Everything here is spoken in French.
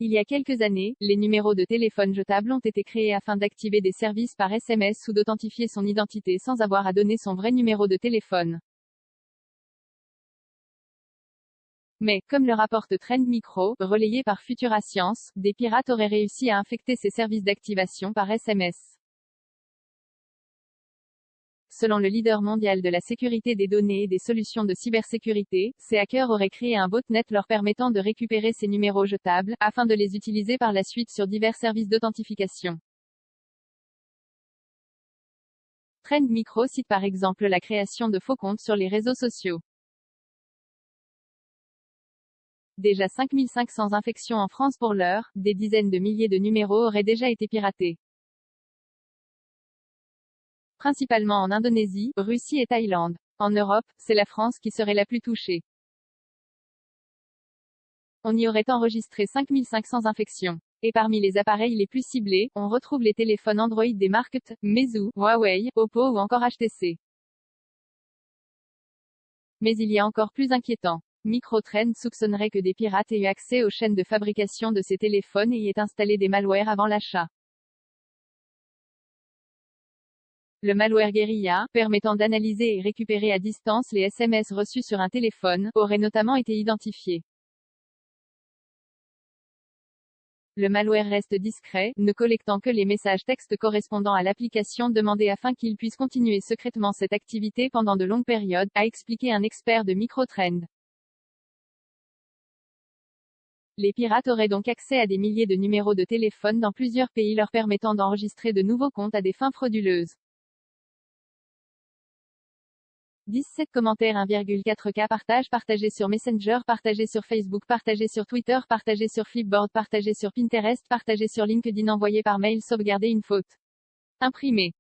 Il y a quelques années, les numéros de téléphone jetables ont été créés afin d'activer des services par SMS ou d'authentifier son identité sans avoir à donner son vrai numéro de téléphone. Mais, comme le rapporte Trend Micro, relayé par Futura Science, des pirates auraient réussi à infecter ces services d'activation par SMS. Selon le leader mondial de la sécurité des données et des solutions de cybersécurité, ces hackers auraient créé un botnet leur permettant de récupérer ces numéros jetables, afin de les utiliser par la suite sur divers services d'authentification. Trend Micro cite par exemple la création de faux comptes sur les réseaux sociaux. Déjà 5500 infections en France pour l'heure, des dizaines de milliers de numéros auraient déjà été piratés. Principalement en Indonésie, Russie et Thaïlande. En Europe, c'est la France qui serait la plus touchée. On y aurait enregistré 5500 infections. Et parmi les appareils les plus ciblés, on retrouve les téléphones Android des marques T, Meizu, Huawei, Oppo ou encore HTC. Mais il y a encore plus inquiétant. Microtrend soupçonnerait que des pirates aient eu accès aux chaînes de fabrication de ces téléphones et y aient installé des malwares avant l'achat. Le malware guérilla, permettant d'analyser et récupérer à distance les SMS reçus sur un téléphone, aurait notamment été identifié. Le malware reste discret, ne collectant que les messages textes correspondant à l'application demandée afin qu'il puisse continuer secrètement cette activité pendant de longues périodes, a expliqué un expert de Microtrend. Les pirates auraient donc accès à des milliers de numéros de téléphone dans plusieurs pays leur permettant d'enregistrer de nouveaux comptes à des fins frauduleuses. 17 commentaires 1,4K partagé sur Messenger, partagé sur Facebook, partagé sur Twitter, partagé sur Flipboard, partagé sur Pinterest, partagé sur LinkedIn, envoyé par mail, sauvegarder une faute. Imprimé.